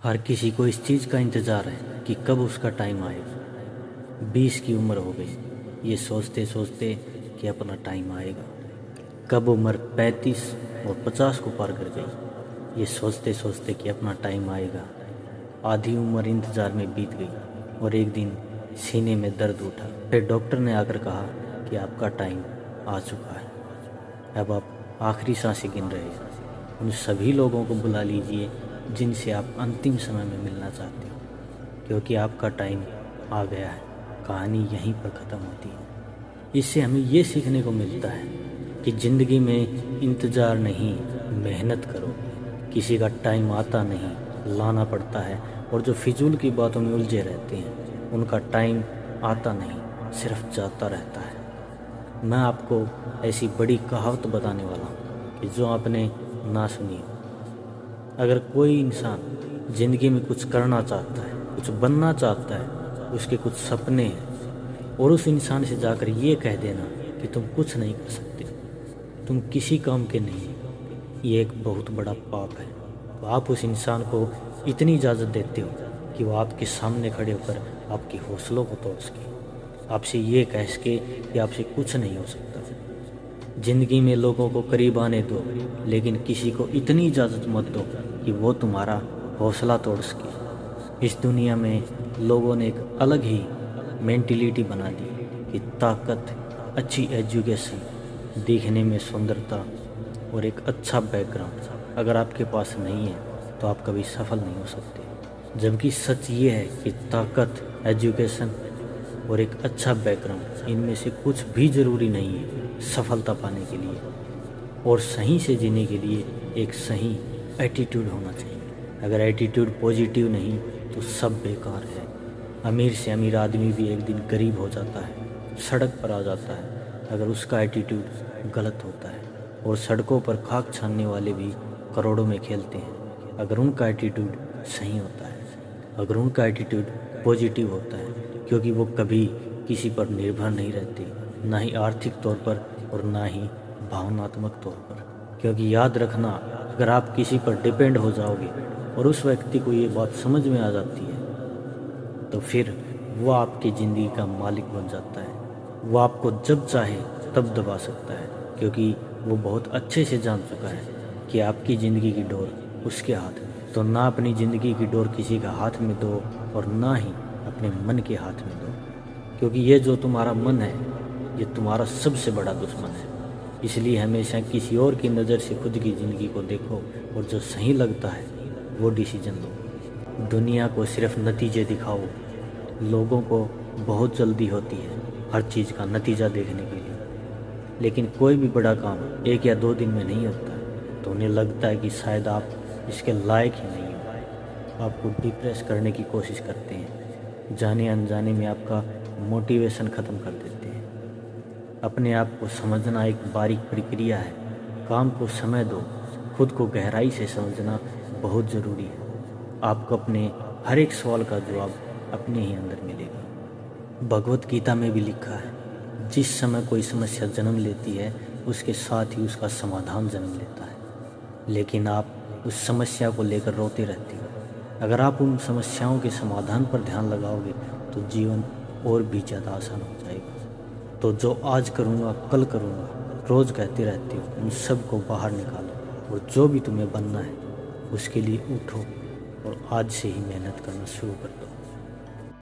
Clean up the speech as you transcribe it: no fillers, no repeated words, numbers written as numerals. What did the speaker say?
हर किसी को इस चीज़ का इंतज़ार है कि कब उसका टाइम आएगा। 20 की उम्र हो गई, ये सोचते सोचते कि अपना टाइम आएगा। कब उम्र 35 और 50 को पार कर गई, ये सोचते सोचते कि अपना टाइम आएगा। आधी उम्र इंतज़ार में बीत गई और एक दिन सीने में दर्द उठा। फिर डॉक्टर ने आकर कहा कि आपका टाइम आ चुका है, अब आप आखिरी सांसें गिन रहे हैं। उन सभी लोगों को बुला लीजिए जिनसे आप अंतिम समय में मिलना चाहते हो, क्योंकि आपका टाइम आ गया है। कहानी यहीं पर ख़त्म होती है। इससे हमें ये सीखने को मिलता है कि ज़िंदगी में इंतज़ार नहीं, मेहनत करो। किसी का टाइम आता नहीं, लाना पड़ता है। और जो फिजूल की बातों में उलझे रहते हैं, उनका टाइम आता नहीं, सिर्फ जाता रहता है। मैं आपको ऐसी बड़ी कहावत बताने वाला हूँ कि जो आपने ना सुनी हो। अगर कोई इंसान ज़िंदगी में कुछ करना चाहता है, कुछ बनना चाहता है, उसके कुछ सपने हैं, और उस इंसान से जाकर ये कह देना कि तुम कुछ नहीं कर सकते, तुम किसी काम के नहीं, ये एक बहुत बड़ा पाप है। तो आप उस इंसान को इतनी इजाज़त देते हो कि वो आपके सामने खड़े होकर आपके हौसलों को तोड़ सके, आपसे ये कह सके कि आपसे कुछ नहीं हो सकता। ज़िंदगी में लोगों को करीब आने दो, लेकिन किसी को इतनी इजाज़त मत दो कि वो तुम्हारा हौसला तोड़ सके। इस दुनिया में लोगों ने एक अलग ही मेंटिलिटी बना दी कि ताकत, अच्छी एजुकेशन, दिखने में सुंदरता और एक अच्छा बैकग्राउंड अगर आपके पास नहीं है तो आप कभी सफल नहीं हो सकते। जबकि सच ये है कि ताकत, एजुकेशन और एक अच्छा बैकग्राउंड, इनमें से कुछ भी ज़रूरी नहीं है सफलता पाने के लिए। और सही से जीने के लिए एक सही एटीट्यूड होना चाहिए। अगर एटीट्यूड पॉजिटिव नहीं तो सब बेकार है। अमीर से अमीर आदमी भी एक दिन गरीब हो जाता है, सड़क पर आ जाता है, अगर उसका एटीट्यूड गलत होता है। और सड़कों पर खाक छानने वाले भी करोड़ों में खेलते हैं, अगर उनका एटीट्यूड सही होता है, अगर उनका एटीट्यूड पॉजिटिव होता है। क्योंकि वो कभी किसी पर निर्भर नहीं रहते, ना ही आर्थिक तौर पर और ना ही भावनात्मक तौर पर। क्योंकि याद रखना, अगर आप किसी पर डिपेंड हो जाओगे और उस व्यक्ति को ये बात समझ में आ जाती है, तो फिर वो आपकी ज़िंदगी का मालिक बन जाता है। वो आपको जब चाहे तब दबा सकता है, क्योंकि वो बहुत अच्छे से जान चुका है कि आपकी ज़िंदगी की डोर उसके हाथ में। तो ना अपनी ज़िंदगी की डोर किसी का हाथ में दो और ना ही अपने मन के हाथ में दो, क्योंकि ये जो तुम्हारा मन है, ये तुम्हारा सबसे बड़ा दुश्मन है। इसलिए हमेशा किसी और की नज़र से खुद की ज़िंदगी को देखो और जो सही लगता है वो डिसीजन लो। दुनिया को सिर्फ नतीजे दिखाओ। लोगों को बहुत जल्दी होती है हर चीज़ का नतीजा देखने के लिए, लेकिन कोई भी बड़ा काम 1 या 2 दिन में नहीं होता। तो उन्हें लगता है कि शायद आप इसके लायक ही नहीं हो। आपको डिप्रेस करने की कोशिश करते हैं, जाने अनजाने में आपका मोटिवेशन ख़त्म कर देते हैं। अपने आप को समझना एक बारीक प्रक्रिया है। काम को समय दो, खुद को गहराई से समझना बहुत ज़रूरी है। आपको अपने हर एक सवाल का जवाब अपने ही अंदर मिलेगा। भगवत गीता में भी लिखा है, जिस समय कोई समस्या जन्म लेती है उसके साथ ही उसका समाधान जन्म लेता है। लेकिन आप उस समस्या को लेकर रोते रहते हो। अगर आप उन समस्याओं के समाधान पर ध्यान लगाओगे तो जीवन और भी ज़्यादा आसान हो जाएगा। तो जो आज करूँगा कल करूँगा रोज़ कहते रहते हो, उन सब को बाहर निकालो और जो भी तुम्हें बनना है उसके लिए उठो और आज से ही मेहनत करना शुरू कर दो।